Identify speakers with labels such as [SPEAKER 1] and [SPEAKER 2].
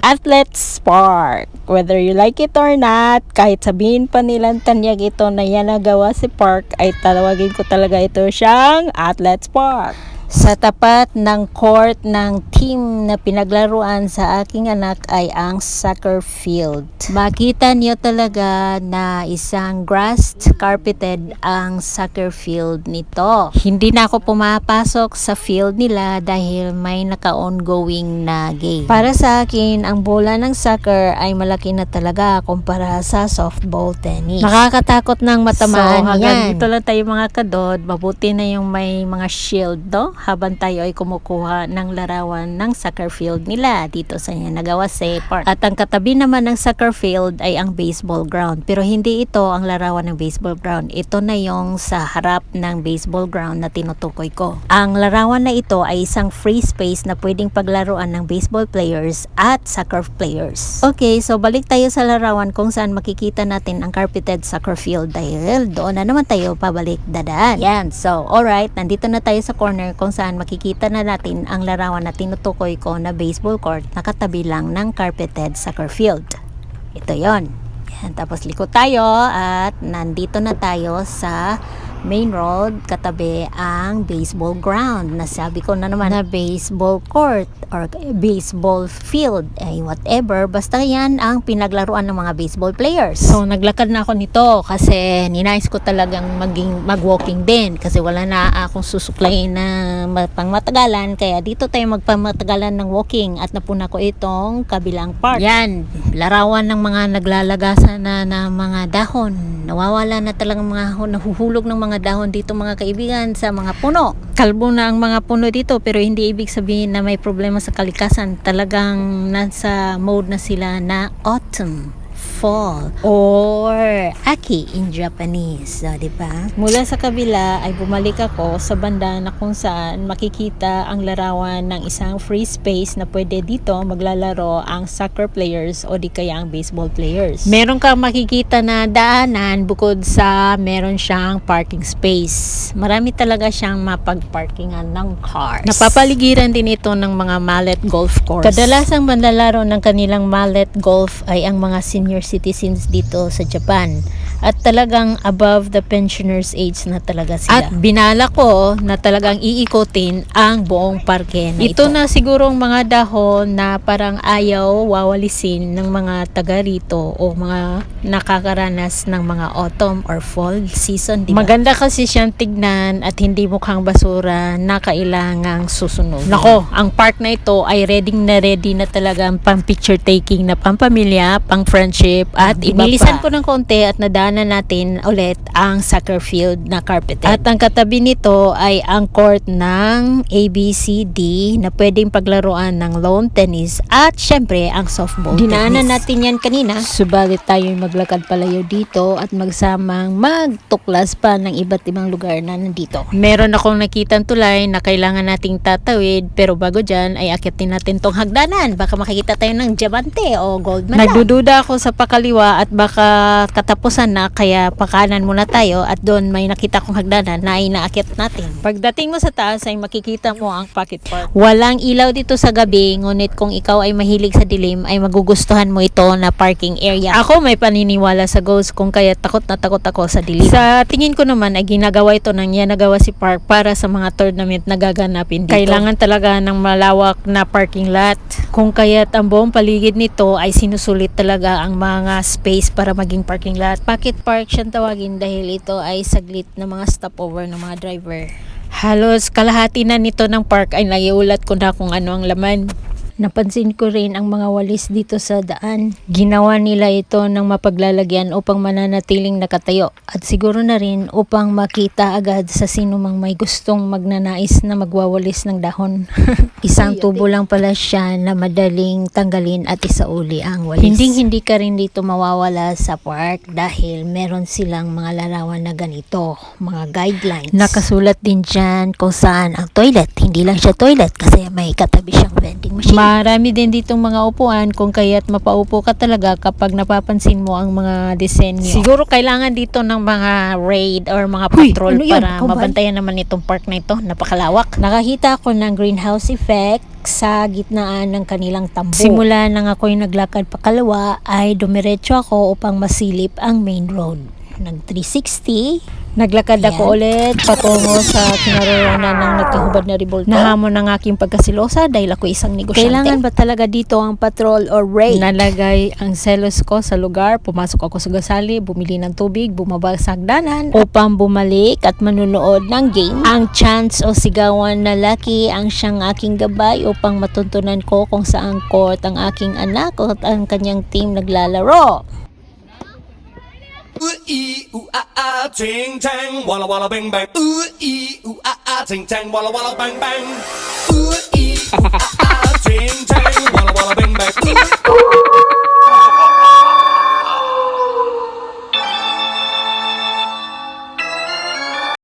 [SPEAKER 1] Athletes Park. Whether you like it or not, kahit sabihin pa nilang tanyag ito na yan nagawa si Park, ay tawagin ko talaga ito siyang Athletes Park. Sa tapat ng court ng team na pinaglaruan sa aking anak ay ang soccer field. Makita niyo talaga na isang grassed carpeted ang soccer field nito. Hindi na ako pumapasok sa field nila dahil may naka-ongoing na game. Para sa akin, ang bola ng soccer ay malaki na talaga kumpara sa softball tennis. Nakakatakot ng matamaan yan. Hanggang dito lang tayo mga kadod. Mabuti na yung may mga shield, no? Habang tayo ay kumukuha ng larawan ng soccer field nila dito sa Nagawase Park. At ang katabi naman ng soccer field ay ang baseball ground. Pero hindi ito ang larawan ng baseball ground. Ito na yung sa harap ng baseball ground na tinutukoy ko. Ang larawan na ito ay isang free space na pwedeng paglaruan ng baseball players at soccer players. Okay, so balik tayo sa larawan kung saan makikita natin ang carpeted soccer field dahil doon na naman tayo pabalik dadaan. Yan, so alright, nandito na tayo sa corner kung saan makikita na natin ang larawan na tinutukoy ko na baseball court na katabi lang ng carpeted soccer field. Ito yon. Yan, tapos liko tayo at nandito na tayo sa main road, katabi ang baseball ground. Nasabi ko na naman na baseball court or baseball field, ay whatever, basta yan ang pinaglaruan ng mga baseball players. So naglakad na ako nito kasi ninais ko talagang mag-walking din kasi wala na akong susuklayin na pangmatagalan, kaya dito tayo magpamatagalan ng walking at napuna ko itong kabilang park. Yan, larawan ng mga naglalagasan na ng mga dahon. Nawawala na talagang mga nahuhulog ng mga dahon dito mga kaibigan sa mga puno. Kalbo na ang mga puno dito pero hindi ibig sabihin na may problema sa kalikasan. Talagang nasa mode na sila na autumn, fall, or aki in Japanese. So, diba? Mula sa kabila ay bumalik ako sa banda na kung saan makikita ang larawan ng isang free space na pwede dito maglalaro ang soccer players o di kaya ang baseball players. Meron kang makikita na daanan bukod sa meron siyang parking space. Marami talaga siyang mapagparkingan ng cars. Napapaligiran din ito ng mga mallet golf course. Kadalasang manlalaro ng kanilang mallet golf ay ang mga senior citizens dito sa Japan at talagang above the pensioners age na talaga sila. At binala ko na talagang iikotin ang buong parke na ito. Ito na sigurong mga dahon na parang ayaw wawalisin ng mga taga rito o mga nakakaranas ng mga autumn or fall season, diba? Maganda kasi siyang tignan at hindi mukhang basura na kailangang susunod. Nako, ang park na ito ay ready na talagang pang picture taking na pampamilya, pang friendship at inilisan ko ng konti at nadaanan natin ulit ang soccer field na carpeted. At ang katabi nito ay ang court ng ABCD na pwedeng paglaruan ng lawn tennis at syempre ang softball dinaanan tennis. Natin yan kanina. Subalit tayo maglakad palayo dito at magsamang magtuklas pa ng iba't ibang lugar na nandito. Meron akong nakitang tulay na kailangan nating tatawid pero bago dyan ay akitin natin tong hagdanan. Baka makikita tayo ng diamante o gold medal. Nagdududa ako sa pakaliwa at baka katapusan na kaya pakanan muna tayo at doon may nakita kong hagdanan na inaakit natin. Pagdating mo sa taas ay makikita mo ang pocket park. Walang ilaw dito sa gabi, ngunit kung ikaw ay mahilig sa dilim ay magugustuhan mo ito na parking area. Ako may paniniwala sa ghost kung kaya takot na takot ako sa dilim. Sa tingin ko naman ay ginagawa ito ng Yanagawa Park para sa mga tournament na gaganapin dito. Kailangan talaga ng malawak na parking lot. Kung kaya't ang buong paligid nito ay sinusulit talaga ang mga space para maging parking lot. Pocket park siyang tawagin dahil ito ay saglit na mga stopover ng mga driver. Halos kalahati na nito ng park ay naiulat ko na kung ano ang laman. Napansin ko rin ang mga walis dito sa daan. Ginawa nila ito ng mapaglalagyan upang mananatiling nakatayo at siguro na rin upang makita agad sa sino mang may gustong magnanais na magwawalis ng dahon. Isang tubo lang pala siya na madaling tanggalin at isauli ang walis. Hindi ka rin dito mawawala sa park dahil meron silang mga larawan na ganito, mga guidelines. Nakasulat din dyan kung saan ang toilet. Hindi lang siya toilet kasi may katabi siyang vending machine. Marami din ditong mga upuan kung kaya't mapaupo ka talaga kapag napapansin mo ang mga disenyo. Siguro kailangan dito ng mga raid or mga patrol para mabantayan naman itong park na ito. Napakalawak. Nakakita ako ng greenhouse effect park sa gitnaan ng kanilang tambo. Simula nang ako'y naglakad pakalawa ay dumiretso ako upang masilip ang main road. Nag 360. Naglakad ako ulit patungo sa kinaroroonan ng nagkahubad na revolto. Nahamon ang aking pagkasilosa dahil ako isang negosyante. Kailangan ba talaga dito ang patrol or raid? Nalagay ang selos ko sa lugar, pumasok ako sa gusali, bumili ng tubig, bumaba sa hagdanan upang bumalik at manunood ng game. Ang chance o sigawan na lucky ang siyang aking gabay upang matuntunan ko kung saan court ang aking anak at ang kanyang team naglalaro.
[SPEAKER 2] Ting tang, walla walla bang bang. Ooh ee ooh ah ah, ting tang, walla walla bang bang. Ooh